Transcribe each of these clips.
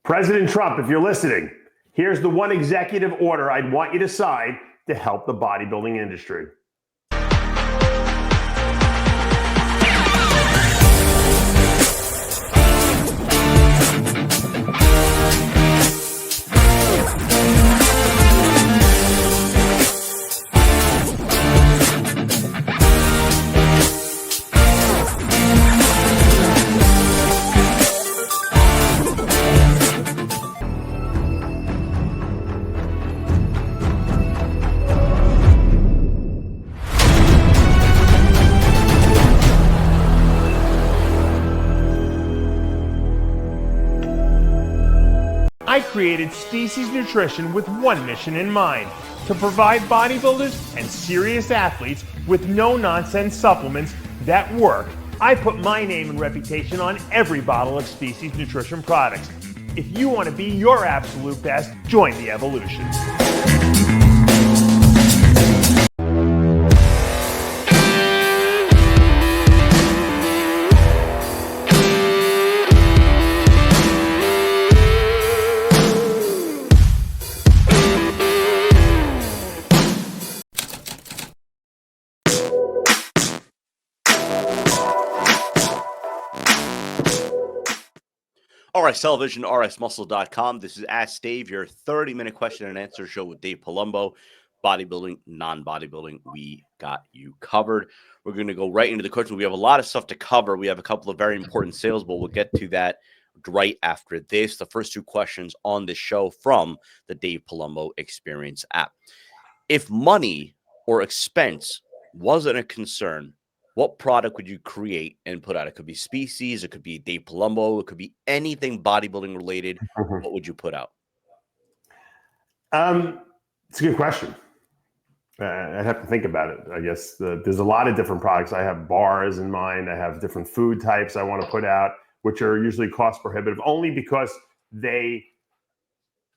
President Trump, if you're listening, here's the one executive order I'd want you to sign to help the bodybuilding industry. I created Species Nutrition with one mission in mind: to provide bodybuilders and serious athletes with no-nonsense supplements that work. I put my name and reputation on every bottle of Species Nutrition products. If you want to be your absolute best, join the evolution. RX Television, RxMuscle.com. This is Ask Dave, your 30-minute question and answer show with Dave Palumbo. Bodybuilding, non-bodybuilding, we got you covered. We're going to go right into the questions. We have a lot of stuff to cover. We have a couple of very important sales, but we'll get to that right after this. The first two questions on the show from the Dave Palumbo Experience app. If money or expense wasn't a concern, what product would you create and put out? It could be Species, it could be Dave Palumbo, it could be anything bodybuilding related. What would you put out? It's a good question. I'd have to think about it. I guess there's a lot of different products. I have bars in mind. I have different food types I want to put out, which are usually cost prohibitive, only because they,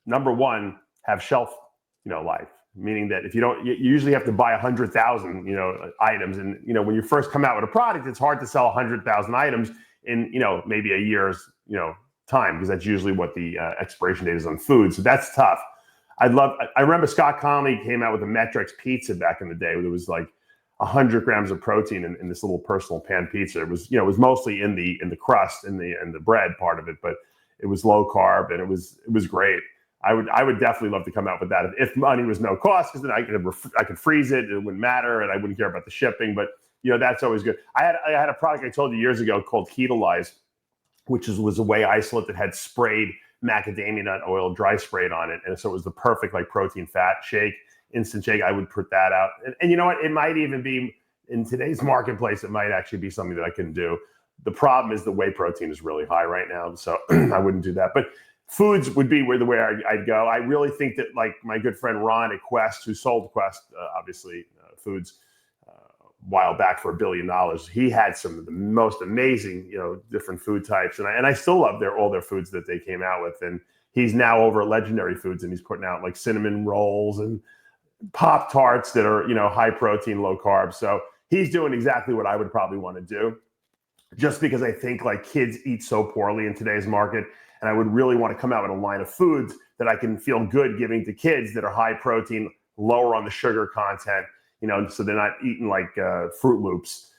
number one, have shelf, life. Meaning that if you usually have to buy 100,000, items. And, when you first come out with a product, it's hard to sell 100,000 items in, maybe a year's, time, because that's usually what the expiration date is on food. So that's tough. I remember Scott Connolly came out with a Metrix pizza back in the day. There was like 100 grams of protein in this little personal pan pizza. It was, it was mostly in the crust and the bread part of it, but it was low carb and it was great. I would definitely love to come out with that if money was no cost, because then I could freeze it. It wouldn't matter, and I wouldn't care about the shipping. But that's always good. I had a product I told you years ago called LEGALIZE, which was a whey isolate that had sprayed macadamia nut oil, dry sprayed on it, and so it was the perfect protein fat shake, instant shake. I would put that out, and you know what? It might even be in today's marketplace. It might actually be something that I can do. The problem is the whey protein is really high right now, so I wouldn't do that. But foods would be the way I'd go. I really think that my good friend Ron at Quest, who sold Quest, obviously foods a while back for $1 billion, he had some of the most amazing, different food types. And I still love all their foods that they came out with. And he's now over at Legendary Foods, and he's putting out cinnamon rolls and Pop-Tarts that are, high protein, low carb. So he's doing exactly what I would probably want to do, just because I think kids eat so poorly in today's market. And I would really want to come out with a line of foods that I can feel good giving to kids that are high protein, lower on the sugar content, so they're not eating Fruit Loops,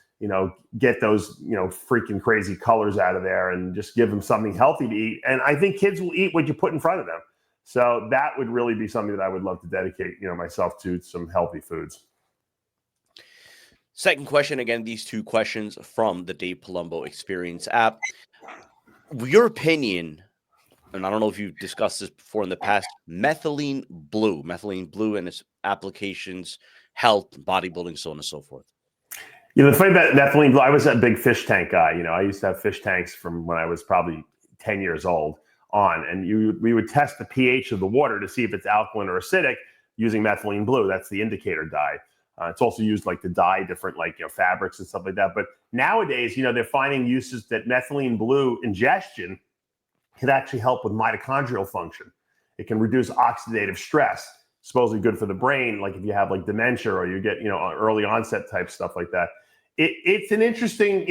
get those, freaking crazy colors out of there and just give them something healthy to eat. And I think kids will eat what you put in front of them. So that would really be something that I would love to dedicate, myself to, some healthy foods. Second question, again, these two questions from the Dave Palumbo Experience app. Your opinion, and I don't know if you've discussed this before in the past, methylene blue and its applications, health, bodybuilding, so on and so forth. The thing about methylene blue, I was a big fish tank guy. I used to have fish tanks from when I was probably 10 years old on, and we would test the pH of the water to see if it's alkaline or acidic using methylene blue. That's the indicator dye. It's also used to dye different fabrics and stuff like that. But nowadays, they're finding uses that methylene blue ingestion can actually help with mitochondrial function. It can reduce oxidative stress, supposedly good for the brain, if you have dementia or you get, early onset type stuff like that. It's an interesting,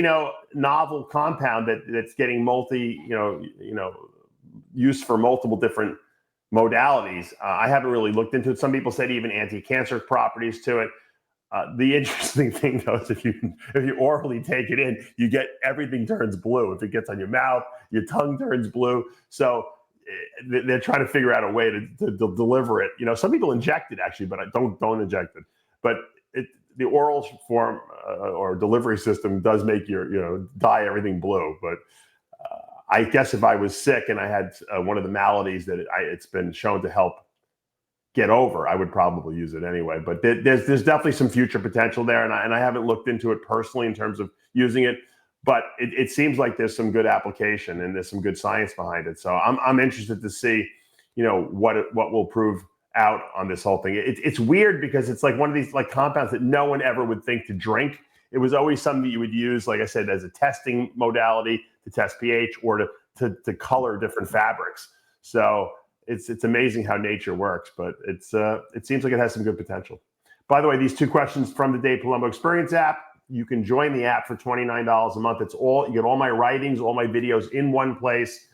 novel compound that's getting multi, use for multiple different modalities. I haven't really looked into it. Some people said even anti-cancer properties to it. The interesting thing, though, is if you orally take it in, you get everything turns blue. If it gets on your mouth, your tongue turns blue. So they're trying to figure out a way to deliver it. You know, some people inject it actually, but don't inject it. But the oral form or delivery system does make dye everything blue. But I guess if I was sick and I had one of the maladies that it's been shown to help get over, I would probably use it anyway. But there's definitely some future potential there, and I haven't looked into it personally in terms of using it. But it seems like there's some good application and there's some good science behind it. So I'm interested to see, what will prove out on this whole thing. It's weird because it's like one of these like compounds that no one ever would think to drink. It was always something that you would use, like I said, as a testing modality to test pH or to color different fabrics. So it's amazing how nature works, but it seems like it has some good potential. By the way, these 2 questions from the Dave Palumbo Experience app. You can join the app for $29 a month. You get all my writings, all my videos in one place.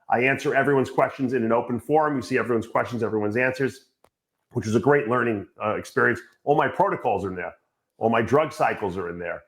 I answer everyone's questions in an open forum. You see everyone's questions, everyone's answers, which is a great learning experience. All my protocols are in there. All my drug cycles are in there.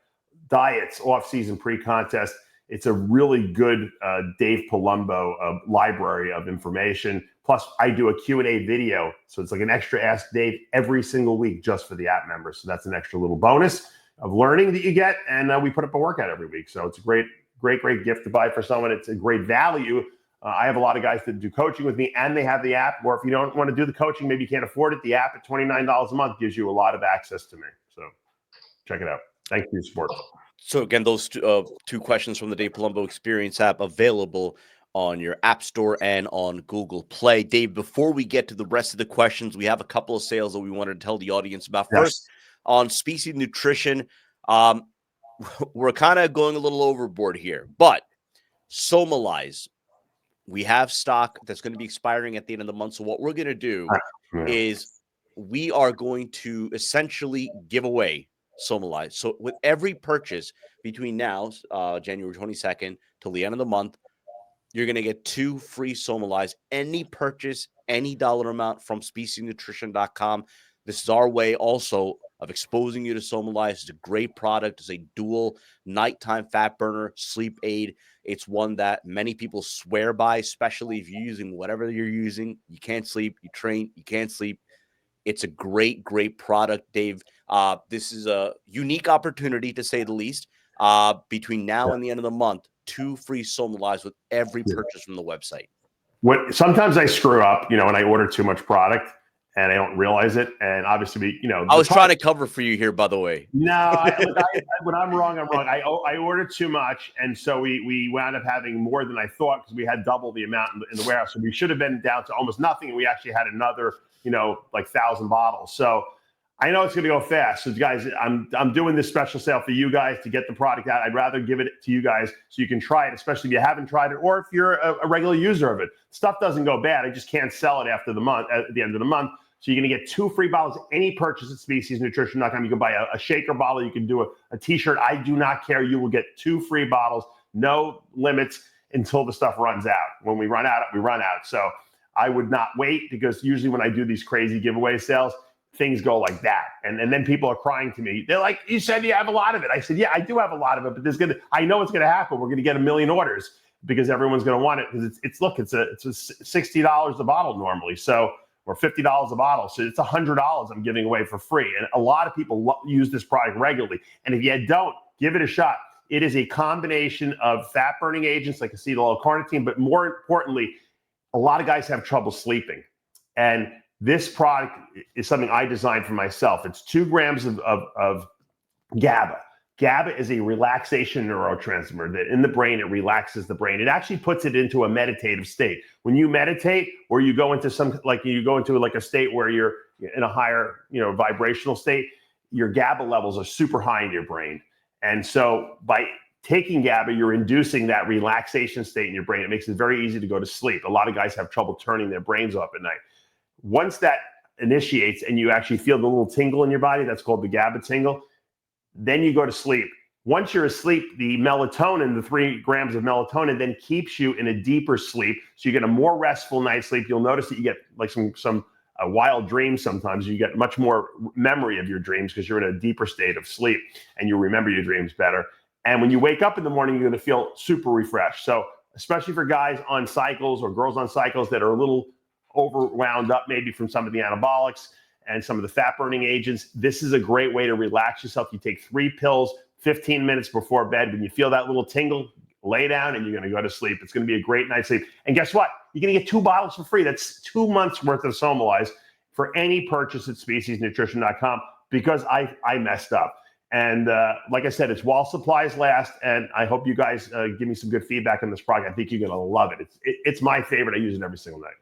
Diets, off-season, pre-contest. It's a really good Dave Palumbo library of information. Plus, I do a Q&A video. So it's like an extra Ask Dave every single week just for the app members. So that's an extra little bonus of learning that you get. And we put up a workout every week. So it's a great gift to buy for someone. It's a great value. I have a lot of guys that do coaching with me and they have the app. Or if you don't want to do the coaching, maybe you can't afford it, the app at $29 a month gives you a lot of access to me. So check it out. Thank you for your support. So again, those 2 questions from the Dave Palumbo Experience app available on your App Store and on Google Play. Dave, before we get to the rest of the questions, we have a couple of sales that we wanted to tell the audience about. Yes. First, on Species Nutrition, we're kind of going a little overboard here, but SOMALYZE, we have stock that's going to be expiring at the end of the month. So what we're going to do is we are going to essentially give away SOMALYZE. So with every purchase between now, January 22nd, till the end of the month, you're going to get 2 free SOMALYZE. Any purchase, any dollar amount from speciesnutrition.com. This is our way also of exposing you to SOMALYZE. It's a great product. It's a dual nighttime fat burner, sleep aid. It's one that many people swear by, especially if you're using whatever you're using. You can't sleep, you train, you can't sleep. It's a great product, Dave. This is a unique opportunity, to say the least. Between now and the end of the month, 2 free SOMALYZE with every purchase from the website. Sometimes I screw up, when I order too much product and I don't realize it. And obviously, I was trying to cover for you here, by the way. No, when I'm wrong, I'm wrong. I ordered too much, and so we wound up having more than I thought because we had double the amount in the warehouse. So we should have been down to almost nothing, and we actually had another, like 1,000 bottles. So I know it's going to go fast. So guys, I'm doing this special sale for you guys to get the product out. I'd rather give it to you guys so you can try it, especially if you haven't tried it or if you're a regular user of it. Stuff doesn't go bad. I just can't sell it after the month, at the end of the month. So you're going to get 2 free bottles, any purchase at speciesnutrition.com. You can buy a shaker bottle. You can do a t-shirt. I do not care. You will get 2 free bottles, no limits until the stuff runs out. When we run out, we run out. So I would not wait, because usually when I do these crazy giveaway sales, things go like that. And then people are crying to me. They're like, you said you have a lot of it. I said, yeah, I do have a lot of it, but I know it's going to happen. We're going to get 1 million orders because everyone's going to want it, because it's $60 a bottle normally. So, or $50 a bottle. So it's $100 I'm giving away for free. And a lot of people use this product regularly. And if you don't, give it a shot. It is a combination of fat burning agents like acetyl L-carnitine, but more importantly, a lot of guys have trouble sleeping. And this product is something I designed for myself. It's 2 grams of GABA. GABA is a relaxation neurotransmitter that in the brain, it relaxes the brain. It actually puts it into a meditative state. When you meditate, or you go into a state where you're in a higher, vibrational state, your GABA levels are super high in your brain. And so by taking GABA, you're inducing that relaxation state in your brain. It makes it very easy to go to sleep. A lot of guys have trouble turning their brains off at night. Once that initiates and you actually feel the little tingle in your body, that's called the GABA tingle, then you go to sleep. Once you're asleep, the melatonin, the 3 grams of melatonin, then keeps you in a deeper sleep. So you get a more restful night's sleep. You'll notice that you get like some wild dreams sometimes. You get much more memory of your dreams because you're in a deeper state of sleep and you remember your dreams better. And when you wake up in the morning, you're going to feel super refreshed. So especially for guys on cycles or girls on cycles that are a little overwound up maybe from some of the anabolics and some of the fat burning agents, this is a great way to relax yourself. You take 3 pills 15 minutes before bed. When you feel that little tingle, lay down and you're going to go to sleep. It's going to be a great night's sleep. And guess what? You're going to get 2 bottles for free. That's 2 months worth of SOMALYZE for any purchase at speciesnutrition.com because I messed up. And like I said, it's while supplies last. And I hope you guys give me some good feedback on this product. I think you're going to love it. It's my favorite. I use it every single night.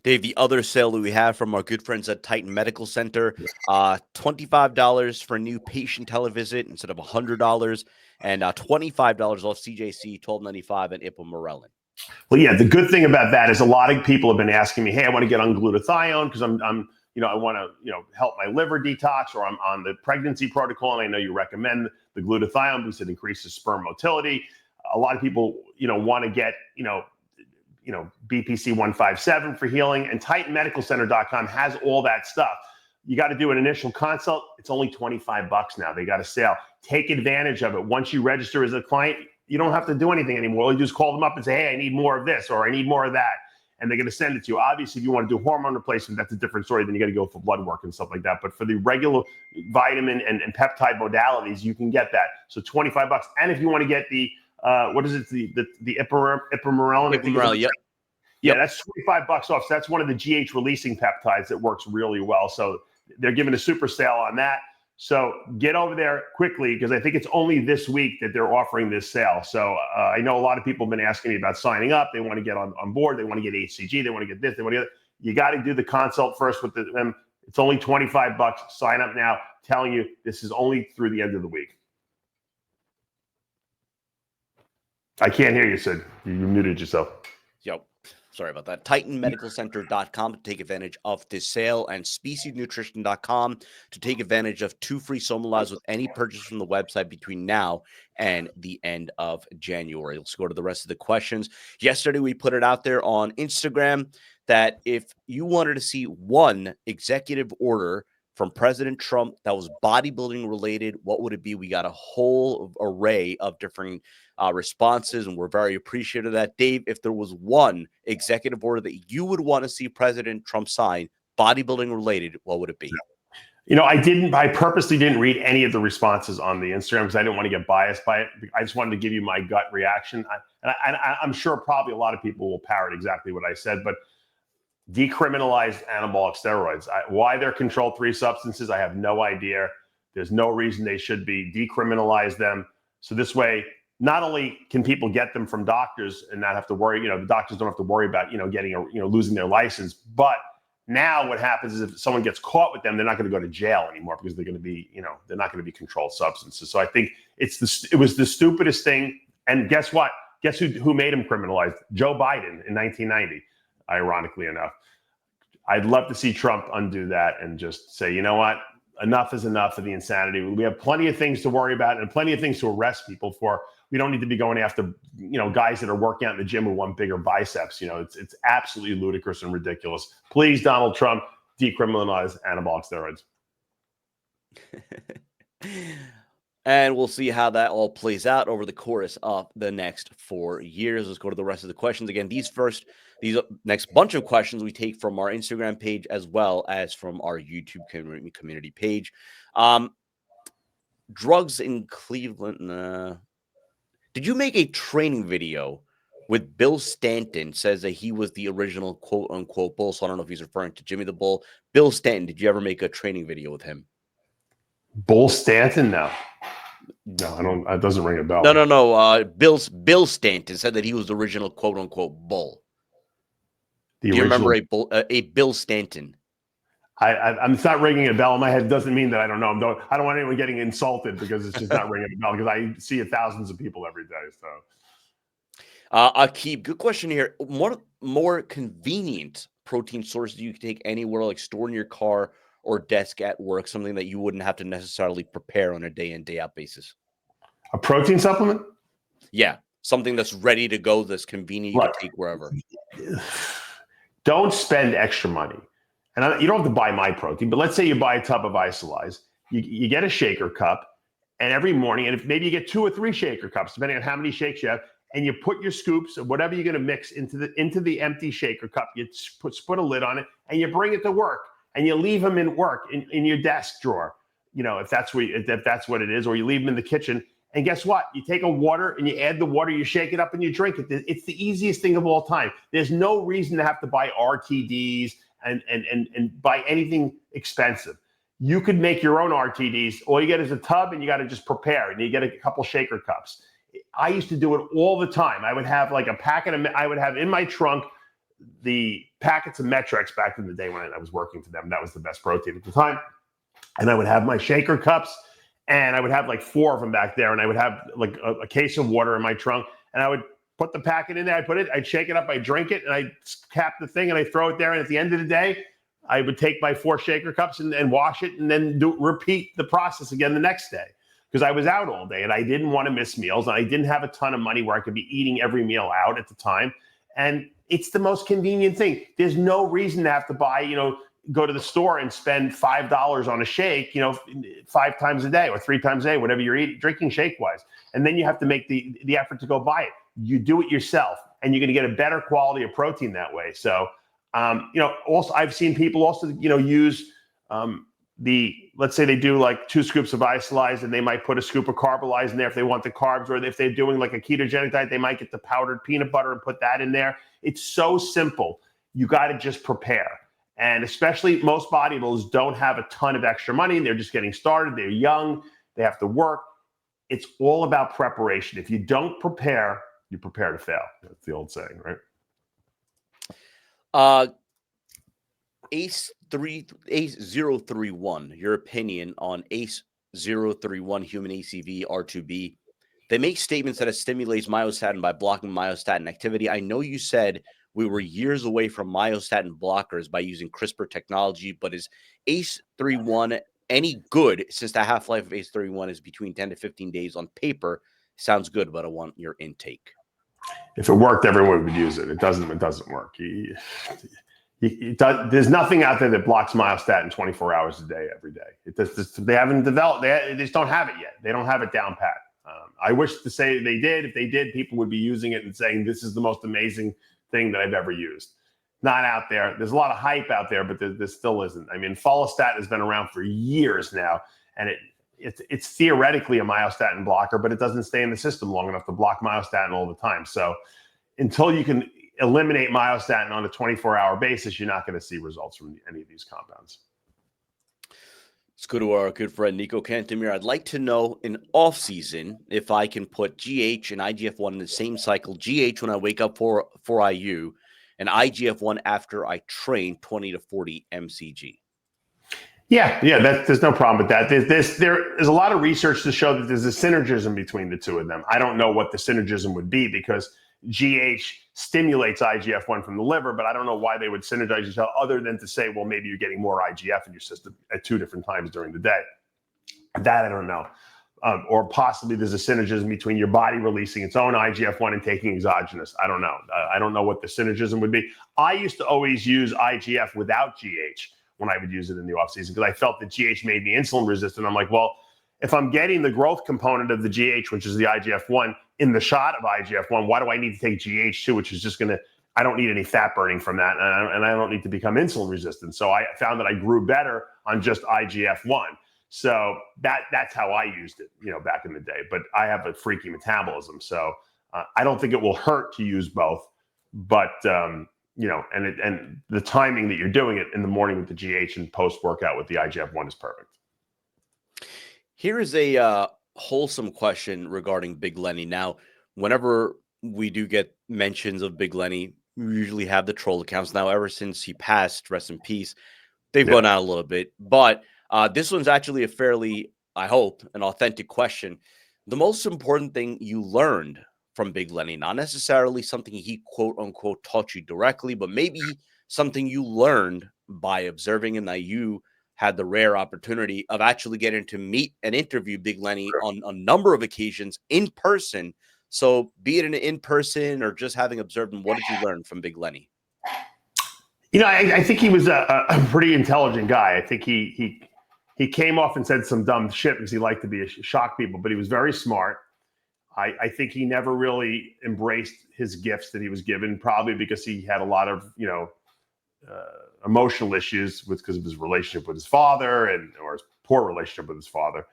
Dave, the other sale that we have from our good friends at Titan Medical Center, $25 for a new patient televisit instead of $100, and $25 off CJC, $12.95, and ipamorelin. Well, yeah, the good thing about that is a lot of people have been asking me, hey, I want to get on glutathione because I'm I want to, help my liver detox, or I'm on the pregnancy protocol, and I know you recommend the glutathione because it increases sperm motility. A lot of people, want to get, BPC 157 for healing, and TitanMedicalCenter.com has all that stuff. You got to do an initial consult. It's only $25 now. They got a sale. Take advantage of it. Once you register as a client, you don't have to do anything anymore. You just call them up and say, hey, I need more of this, or I need more of that. And they're going to send it to you. Obviously, if you want to do hormone replacement, that's a different story. Then you got to go for blood work and stuff like that. But for the regular vitamin and peptide modalities, you can get that. So $25. And if you want to get the, what is it? The ipamorelin. Ipamorelin, yep. Yeah, that's $25 off. So that's one of the GH releasing peptides that works really well. So they're giving a super sale on that. So get over there quickly because I think it's only this week that they're offering this sale. So I know a lot of people have been asking me about signing up. They want to get on board. They want to get HCG. They want to get this. They want to get that. You got to do the consult first with them. It's only $25. Sign up now. Telling you this is only through the end of the week. I can't hear you, Sid. You muted yourself. Yep. Sorry about that. TitanMedicalCenter.com to take advantage of this sale, and SpeciesNutrition.com to take advantage of 2 free SOMALYZE with any purchase from the website between now and the end of January. Let's go to the rest of the questions. Yesterday, we put it out there on Instagram that if you wanted to see one executive order from President Trump that was bodybuilding related, what would it be? We got a whole array of different responses, and we're very appreciative of that. Dave, if there was one executive order that you would want to see President Trump sign, bodybuilding related, what would it be? I purposely didn't read any of the responses on the Instagram because I didn't want to get biased by it. I just wanted to give you my gut reaction. I'm sure probably a lot of people will parrot exactly what I said, but decriminalized anabolic steroids. Why they're controlled 3 substances, I have no idea. There's no reason they should be. Decriminalize them. So this way, not only can people get them from doctors and not have to worry, the doctors don't have to worry about, getting losing their license. But now what happens is if someone gets caught with them, they're not going to go to jail anymore because they're going to be, they're not going to be controlled substances. So I think it was the stupidest thing. And guess what? Guess who made him criminalized? Joe Biden in 1990, ironically enough. I'd love to see Trump undo that and just say, you know what? Enough is enough of the insanity. We have plenty of things to worry about and plenty of things to arrest people for. We don't need to be going after, guys that are working out in the gym who want bigger biceps. It's absolutely ludicrous and ridiculous. Please, Donald Trump, decriminalize anabolic steroids. And we'll see how that all plays out over the course of the next 4 years. Let's go to the rest of the questions. Again, these next bunch of questions we take from our Instagram page as well as from our YouTube community page. Drugs in Cleveland. Did you make a training video with Bill Stanton? Says that he was the original quote unquote bull. So I don't know if he's referring to Jimmy the Bull. Bill Stanton, did you ever make a training video with him? Bull Stanton? No, I don't. It doesn't ring a bell. No. Bill Stanton said that he was the original quote unquote bull. Do you remember a Bill Stanton? I'm not ringing a bell in my head. It doesn't mean that I don't know him. I don't want anyone getting insulted because it's just not ringing a bell because I see thousands of people every day. So, Akib, good question here. What more convenient protein sources you can take anywhere, like store in your car or desk at work, something that you wouldn't have to necessarily prepare on a day in, day out basis? A protein supplement? Yeah, something that's ready to go, that's convenient, you Right. can take wherever. Don't spend extra money. And you don't have to buy my protein, but let's say you buy a tub of LEGALIZE. You get a shaker cup, and every morning, and if maybe you get 2 or 3 shaker cups, depending on how many shakes you have, and you put your scoops of whatever you're going to mix into the empty shaker cup. You put a lid on it, and you bring it to work, and you leave them in work in your desk drawer. You know, if that's what it is, or you leave them in the kitchen. And guess what? You take a water and you add the water, you shake it up, and you drink it. It's the easiest thing of all time. There's no reason to have to buy RTDs and buy anything expensive. You could make your own RTDs. All you get is a tub, and you got to just prepare, and you get a couple shaker cups. I used to do it all the time. I would have like a packet of, I would have in my trunk the packets of Metrex back in the day when I was working for them. That was the best protein at the time. And I would have my shaker cups, and I would have like 4 of them back there, and I would have like a case of water in my trunk, and I would put the packet in there. I'd shake it up, I'd drink it, and I'd cap the thing, and I'd throw it there. And at the end of the day, I would take my 4 shaker cups and wash it, and then repeat the process again the next day, because I was out all day and I didn't want to miss meals, and I didn't have a ton of money where I could be eating every meal out at the time. And it's the most convenient thing. There's no reason to have to buy, go to the store and spend $5 on a shake, 5 times a day or 3 times a day, whatever you're drinking shake wise. And then you have to make the effort to go buy it. You do it yourself, and you're going to get a better quality of protein that way. So, also I've seen people also, use let's say they do like 2 scoops of LEGALIZE, and they might put a scoop of Carbolize in there if they want the carbs, or if they're doing like a ketogenic diet, they might get the powdered peanut butter and put that in there. It's so simple. You got to just prepare. And especially most bodybuilders don't have a ton of extra money. They're just getting started. They're young. They have to work. It's all about preparation. If you don't prepare, you prepare to fail. That's the old saying, right? ACE031, your opinion on ACE031 human ACV R2B. They make statements that it stimulates myostatin by blocking myostatin activity. I know you said we were years away from myostatin blockers by using Chrisper technology, but is ACE31 any good, since the half-life of ACE31 is between 10 to 15 days on paper? Sounds good, but I want your intake. If it worked, everyone would use it. It doesn't work. There's nothing out there that blocks myostatin 24 hours a day, every day. They haven't developed. They just don't have it yet. They don't have it down pat. I wish to say they did. If they did, people would be using it and saying, this is the most amazing thing that I've ever used. Not out there. There's a lot of hype out there, but there still isn't. I mean, follistatin has been around for years now, and it's theoretically a myostatin blocker, but it doesn't stay in the system long enough to block myostatin all the time. So until you can eliminate myostatin on a 24-hour basis, you're not going to see results from any of these compounds. Let's go to our good friend Nico Cantemir. I'd like to know in off season if I can put GH and IGF-1 in the same cycle. GH when I wake up for IU, and IGF-1 after I train 20 to 40 mcg. Yeah, there's no problem with that. There is a lot of research to show that there's a synergism between the two of them. I don't know what the synergism would be, because GH stimulates IGF-1 from the liver, but I don't know why they would synergize each other, other than to say, well, maybe you're getting more IGF in your system at 2 different times during the day. That I don't know. Or possibly there's a synergism between your body releasing its own IGF-1 and taking exogenous. I don't know. I don't know what the synergism would be. I used to always use IGF without GH when I would use it in the off season, because I felt that GH made me insulin resistant. I'm like, well, if I'm getting the growth component of the GH, which is the IGF-1, in the shot of IGF-1, why do I need to take GH too, which is just I don't need any fat burning from that, and I don't need to become insulin resistant. So I found that I grew better on just IGF-1. So that's how I used it, back in the day. But I have a freaky metabolism, so I don't think it will hurt to use both. But and the timing that you're doing it in the morning with the GH and post workout with the IGF-1 is perfect. Here is a wholesome question regarding Big Lenny. Now, whenever we do get mentions of Big Lenny, we usually have the troll accounts. Now, ever since he passed, rest in peace, they've gone out a little bit. But this one's actually a fairly, I hope, an authentic question. The most important thing you learned from Big Lenny, not necessarily something he quote unquote taught you directly, but maybe something you learned by observing him that you had the rare opportunity of actually getting to meet and interview Big Lenny on a number of occasions in person. So be it in person or just having observed him, what did you learn from Big Lenny? I think he was a pretty intelligent guy. I think he came off and said some dumb shit because he liked to shock people, but he was very smart. I think he never really embraced his gifts that he was given, probably because he had a lot of, emotional issues because of his relationship with his father or his poor relationship with his father.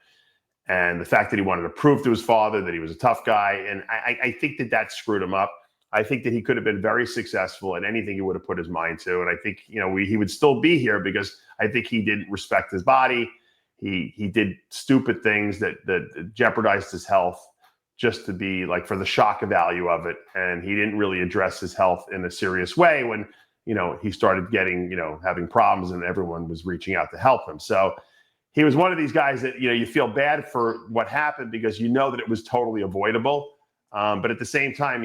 And the fact that he wanted to prove to his father that he was a tough guy. And I think that screwed him up. I think that he could have been very successful at anything he would have put his mind to. And I think, he would still be here because I think he didn't respect his body. He did stupid things that jeopardized his health just to be like for the shock value of it. And he didn't really address his health in a serious way when, he started getting, having problems and everyone was reaching out to help him. So he was one of these guys that, you feel bad for what happened because that it was totally avoidable. But at the same time,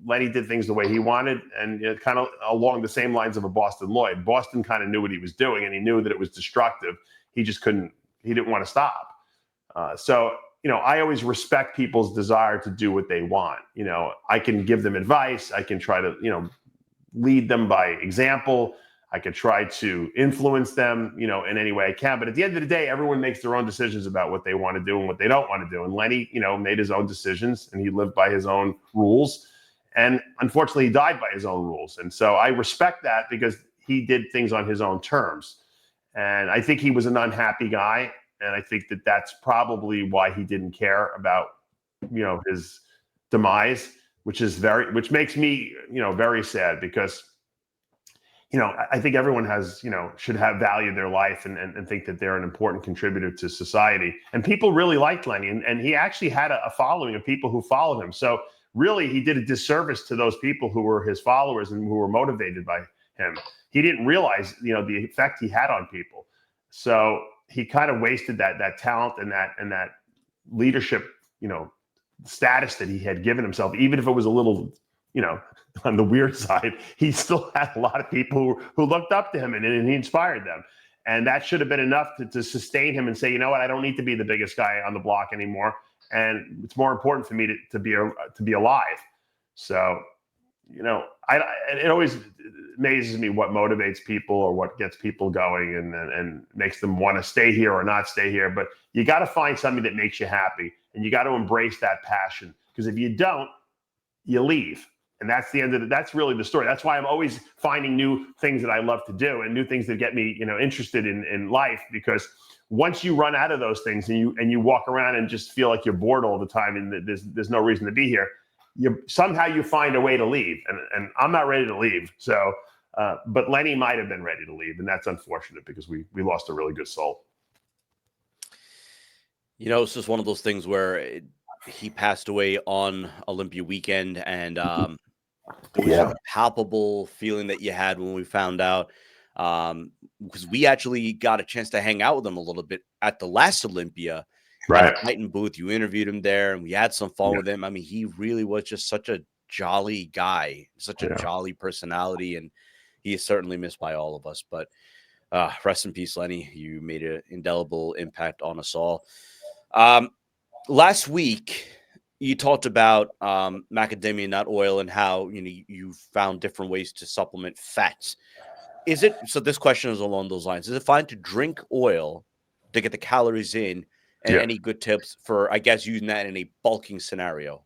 Lenny did things the way he wanted, and kind of along the same lines of a Boston Lloyd. Boston kind of knew what he was doing, and he knew that it was destructive. He just he didn't want to stop. So I always respect people's desire to do what they want. I can give them advice. I can try to, lead them by example. I could try to influence them, in any way I can. But at the end of the day, everyone makes their own decisions about what they want to do and what they don't want to do. And Lenny, made his own decisions and he lived by his own rules. And unfortunately, he died by his own rules. And so I respect that because he did things on his own terms. And I think he was an unhappy guy. And I think that that's probably why he didn't care about, his demise, which makes me, very sad because, I think everyone has, should have valued their life and think that they're an important contributor to society. And people really liked Lenny. And he actually had a following of people who followed him. So really, he did a disservice to those people who were his followers and who were motivated by him. He didn't realize, the effect he had on people. So he kind of wasted that talent and that leadership, status that he had given himself, even if it was a little, on the weird side. He still had a lot of people who looked up to him and he inspired them. And that should have been enough to sustain him and say, you know what, I don't need to be the biggest guy on the block anymore. And it's more important for me to be alive. So, it always amazes me what motivates people or what gets people going and makes them want to stay here or not stay here. But you got to find something that makes you happy and you got to embrace that passion, because if you don't, you leave. And that's the end of it. That's really the story. That's why I'm always finding new things that I love to do and new things that get me, interested in life, because once you run out of those things and you walk around and just feel like you're bored all the time and there's no reason to be here, somehow you find a way to leave. And I'm not ready to leave. So, but Lenny might have been ready to leave. And that's unfortunate because we lost a really good soul. It's just one of those things where he passed away on Olympia weekend, and there was a palpable feeling that you had when we found out, because we actually got a chance to hang out with him a little bit at the last Olympia, right? At the Titan booth. You interviewed him there, and we had some fun with him. I mean, he really was just such a jolly guy, such a jolly personality, and he is certainly missed by all of us. But rest in peace, Lenny. You made an indelible impact on us all. Last week, you talked about macadamia nut oil and how you found different ways to supplement fats. So this question is along those lines. Is it fine to drink oil to get the calories in? And any good tips for, I guess, using that in a bulking scenario?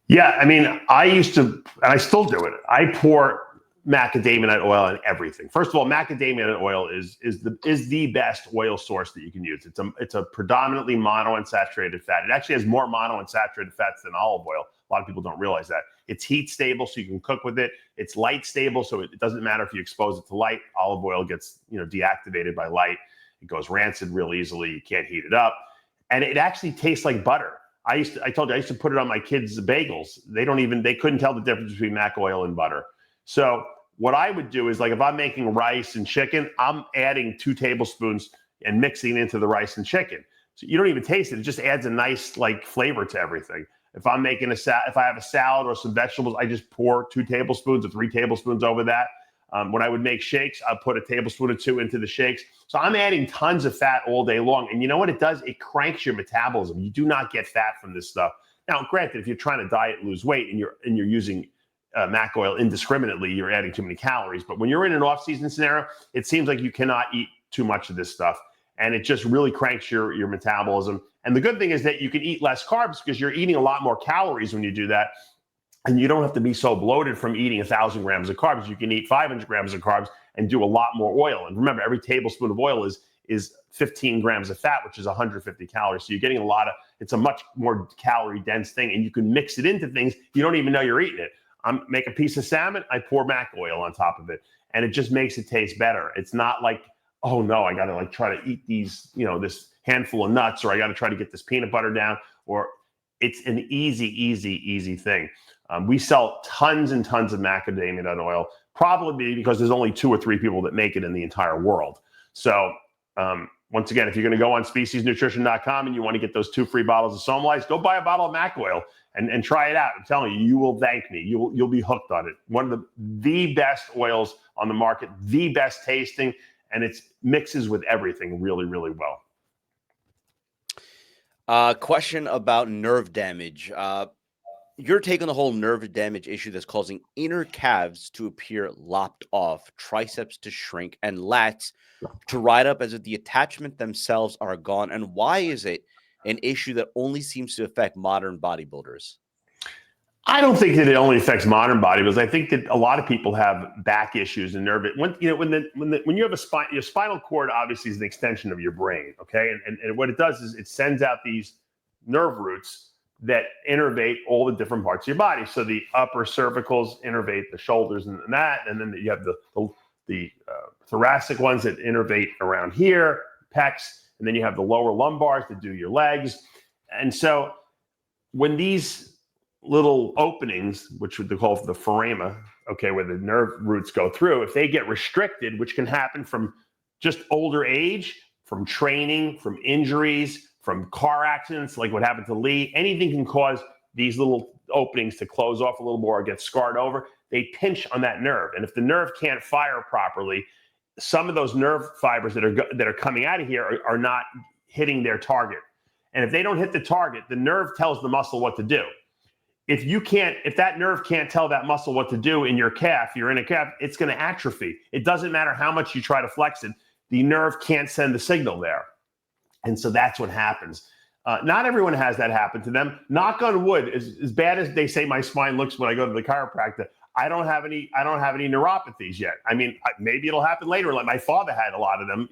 Yeah, I mean, I used to, and I still do it. I pour macadamia nut oil in everything. First of all, macadamia nut oil is the best oil source that you can use. It's a predominantly monounsaturated fat. It actually has more monounsaturated fats than olive oil. A lot of people don't realize that. It's heat stable, so you can cook with it. It's light stable, so it doesn't matter if you expose it to light. Olive oil gets deactivated by light. It goes rancid real easily. You can't heat it up, and it actually tastes like butter. I told you I used to put it on my kids' bagels. They couldn't tell the difference between mac oil and butter. So what I would do is, like, if I'm making rice and chicken, I'm adding 2 tablespoons and mixing into the rice and chicken. So you don't even taste it. It just adds a nice flavor to everything. If I'm making if I have a salad or some vegetables, I just pour 2 tablespoons or 3 tablespoons over that. When I would make shakes, I'd put a tablespoon or two into the shakes. So I'm adding tons of fat all day long. And you know what it does? It cranks your metabolism. You do not get fat from this stuff. Now, granted, if you're trying to diet and lose weight and you're using mac oil indiscriminately, you're adding too many calories. But when you're in an off-season scenario, it seems like you cannot eat too much of this stuff. And it just really cranks your metabolism. And the good thing is that you can eat less carbs because you're eating a lot more calories when you do that. And you don't have to be so bloated from eating 1,000 grams of carbs. You can eat 500 grams of carbs and do a lot more oil. And remember, every tablespoon of oil is 15 grams of fat, which is 150 calories. So you're getting it's a much more calorie dense thing. And you can mix it into things you don't even know you're eating it. Make a piece of salmon, I pour mac oil on top of it. And it just makes it taste better. It's not like, oh no, I got to try to eat these, this handful of nuts, or I got to try to get this peanut butter down, or it's an easy thing. We sell tons and tons of macadamia nut oil, probably because there's only 2 or 3 people that make it in the entire world. So once again, if you're going to go on speciesnutrition.com and you want to get those 2 free bottles of SOMALYZE, go buy a bottle of mac oil and try it out. I'm telling you, you will thank me. You'll be hooked on it. One of the best oils on the market, the best tasting, and it mixes with everything really, really well. Question about nerve damage. Your take on the whole nerve damage issue that's causing inner calves to appear lopped off, triceps to shrink, and lats to ride up as if the attachment themselves are gone. And why is it an issue that only seems to affect modern bodybuilders? I don't think that it only affects modern bodybuilders. I think that a lot of people have back issues and nerve. When you have a spine, your spinal cord obviously is an extension of your brain. Okay, and what it does is it sends out these nerve roots that innervate all the different parts of your body. So the upper cervicals innervate the shoulders and that, and then you have the thoracic ones that innervate around here, pecs, and then you have the lower lumbars that do your legs. And so when these little openings, which they call the foramen, okay, where the nerve roots go through, if they get restricted, which can happen from just older age, from training, from injuries, from car accidents, like what happened to Lee, anything can cause these little openings to close off a little more or get scarred over. They pinch on that nerve. And if the nerve can't fire properly, some of those nerve fibers that are coming out of here are not hitting their target. And if they don't hit the target, the nerve tells the muscle what to do. If that nerve can't tell that muscle what to do in your calf, you're in a calf, it's going to atrophy. It doesn't matter how much you try to flex it. The nerve can't send the signal there. And so that's what happens. Not everyone has that happen to them. Knock on wood, as bad as they say my spine looks when I go to the chiropractor, I don't have any neuropathies yet. I mean, maybe it'll happen later. Like my father had a lot of them.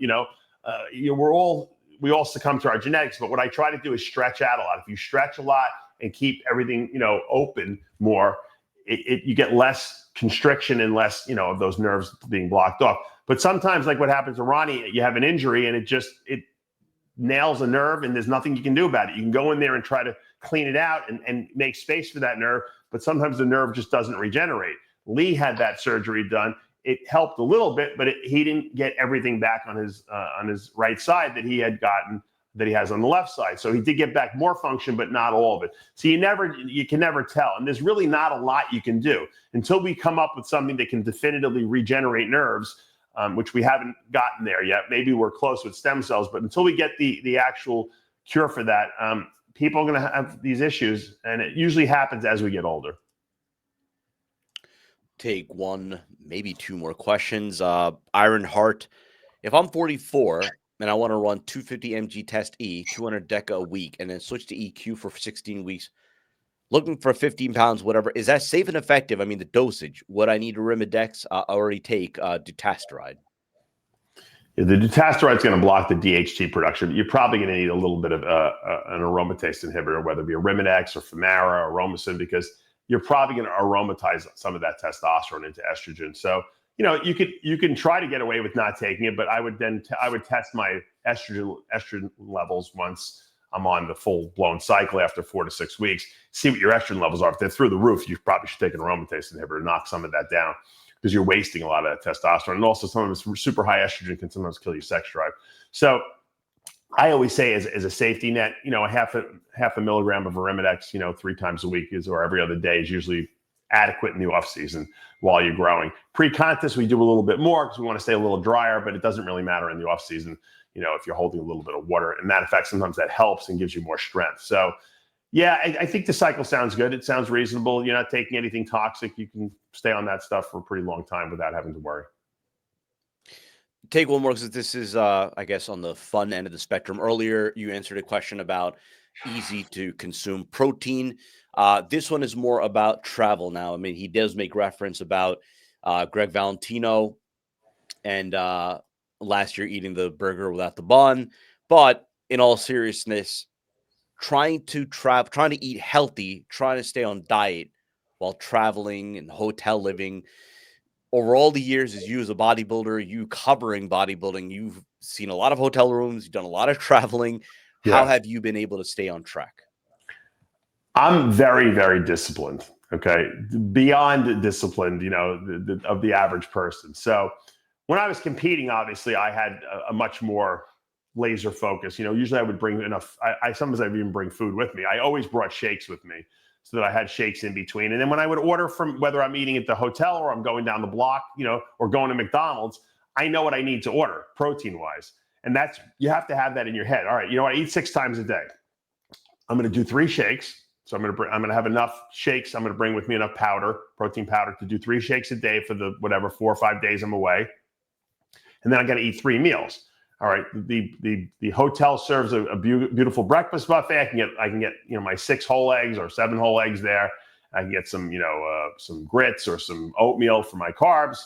We all succumb to our genetics. But what I try to do is stretch out a lot. If you stretch a lot and keep everything open more, you get less constriction and less of those nerves being blocked off. But sometimes, like what happens to Ronnie, you have an injury and it nails a nerve and there's nothing you can do about it. You can go in there and try to clean it out and make space for that nerve, but sometimes the nerve just doesn't regenerate. Lee had that surgery done. It helped a little bit, but he didn't get everything back on his right side that he has on the left side. So he did get back more function, but not all of it. So you can never tell. And there's really not a lot you can do until we come up with something that can definitively regenerate nerves, which we haven't gotten there yet. Maybe we're close with stem cells, but until we get the actual cure for that, people are going to have these issues, and it usually happens as we get older. Take one, maybe 2 more questions. Iron Heart, if I'm 44 and I want to run 250 mg test E, 200 deca a week, and then switch to EQ for 16 weeks, looking for 15 pounds, whatever, is that safe and effective? I mean, the dosage, would I need aremidex? I already take dutasteride. Yeah, the dutasteride is going to block the DHT production. You're probably going to need a little bit of an aromatase inhibitor, whether it be aremidex or Femara or Aromacin, because you're probably going to aromatize some of that testosterone into estrogen. So, you can try to get away with not taking it, but I would test my estrogen levels once I'm on the full blown cycle after 4 to 6 weeks, see what your estrogen levels are. If they're through the roof, you probably should take an aromatase inhibitor to knock some of that down, because you're wasting a lot of that testosterone. And also some of this super high estrogen can sometimes kill your sex drive. So I always say as a safety net, a half a milligram of aremidex, 3 times a week or every other day is usually adequate in the off season while you're growing. Pre-contest, we do a little bit more because we want to stay a little drier, but it doesn't really matter in the off season, if you're holding a little bit of water. And matter of fact, sometimes that helps and gives you more strength. So yeah, I think the cycle sounds good. It sounds reasonable. You're not taking anything toxic. You can stay on that stuff for a pretty long time without having to worry. Take one more, because this is, I guess, on the fun end of the spectrum. Earlier, you answered a question about easy to consume protein. This one is more about travel now. I mean, he does make reference about Greg Valentino and last year eating the burger without the bun. But in all seriousness, trying to eat healthy, trying to stay on diet while traveling and hotel living. Over all the years, as you as a bodybuilder, you covering bodybuilding, you've seen a lot of hotel rooms, you've done a lot of traveling. Yeah. How have you been able to stay on track? I'm very, very disciplined. Okay. Beyond disciplined, of the average person. So when I was competing, obviously I had a much more laser focus. Usually I would bring enough. Sometimes I'd even bring food with me. I always brought shakes with me, so that I had shakes in between. And then when I would order from, whether I'm eating at the hotel or I'm going down the block, or going to McDonald's, I know what I need to order protein wise. And you have to have that in your head. All right. I eat 6 times a day. I'm going to do 3 shakes. So I'm going to have enough shakes. I'm going to bring with me enough protein powder to do 3 shakes a day for the, 4 or 5 days I'm away. And then I got to eat 3 meals. All right. The hotel serves a beautiful breakfast buffet. I can get my 6 whole eggs or 7 whole eggs there. I can get some grits or some oatmeal for my carbs.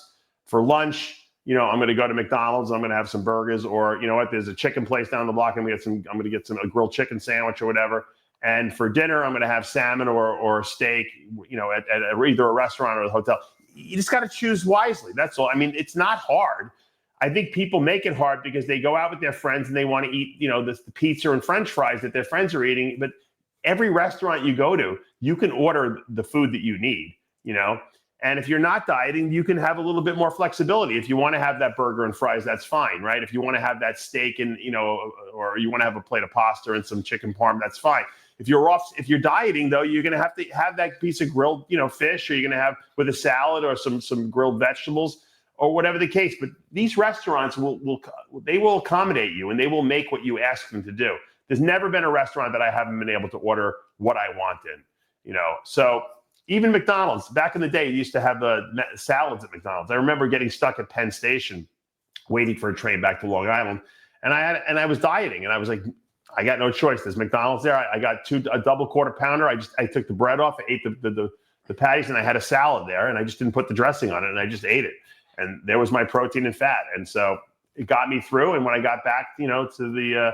For lunch, I'm going to go to McDonald's. I'm going to have some burgers, or there's a chicken place down the block. I'm going to get a grilled chicken sandwich or whatever. And for dinner, I'm going to have salmon or a steak, at either a restaurant or a hotel. You just got to choose wisely. That's all. I mean, it's not hard. I think people make it hard because they go out with their friends and they want to eat, the pizza and French fries that their friends are eating. But every restaurant you go to, you can order the food that you need, And if you're not dieting, you can have a little bit more flexibility. If you want to have that burger and fries, that's fine, right? If you want to have that steak and, or you want to have a plate of pasta and some chicken parm, that's fine. If you're dieting though, you're going to have that piece of grilled, fish, or you're going to have with a salad or some grilled vegetables, or whatever the case. But these restaurants will accommodate you, and they will make what you ask them to do. There's never been a restaurant that I haven't been able to order what I want in, So even McDonald's, back in the day, you used to have the salads at McDonald's. I remember getting stuck at Penn Station, waiting for a train back to Long Island, and I was dieting, and I was like, I got no choice. There's McDonald's there. I got a double quarter pounder. I took the bread off, I ate the patties, and I had a salad there, and I just didn't put the dressing on it, and I just ate it. And there was my protein and fat. And so it got me through. And when I got back, to the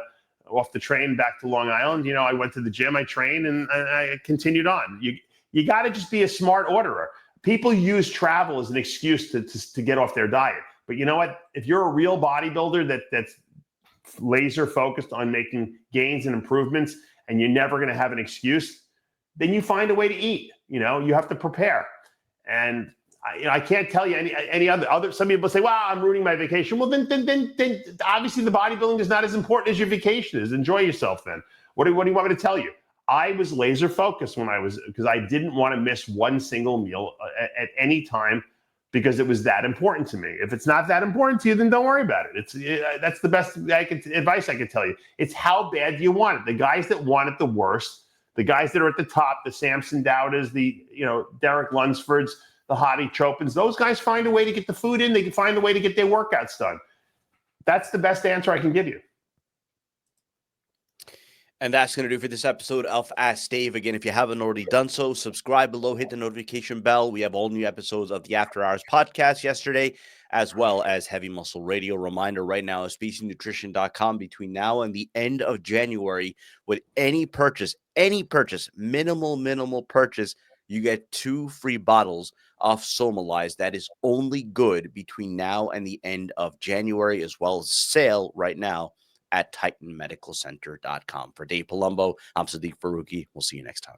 off the train back to Long Island, I went to the gym, I trained, and I continued on. You got to just be a smart orderer. People use travel as an excuse to get off their diet. But you know what? If you're a real bodybuilder that's laser focused on making gains and improvements, and you're never going to have an excuse, then you find a way to eat. You have to prepare. And I can't tell you any other. Some people say, "Well, I'm ruining my vacation." Well, then obviously the bodybuilding is not as important as your vacation is. Enjoy yourself then. What do you want me to tell you? I was laser focused because I didn't want to miss one single meal at any time, because it was that important to me. If it's not that important to you, then don't worry about it. That's the best advice I could tell you. It's how bad do you want it? The guys that want it the worst, the guys that are at the top, the Samson Dowdas, the Derek Lunsfords, the Hadi Chopins, those guys find a way to get the food in. They can find a way to get their workouts done. That's the best answer I can give you. And that's going to do for this episode of Ask Dave. Again, if you haven't already done so, subscribe below, hit the notification bell. We have all new episodes of the After Hours podcast yesterday, as well as Heavy Muscle Radio. Reminder right now is SpecyNutrition.com between now and the end of January. With any purchase, minimal purchase, you get 2 free bottles of SOMALYZE. That is only good between now and the end of January, as well as sale right now at TitanMedicalCenter.com. For Dave Palumbo, I'm Sadiq Faruqi. We'll see you next time.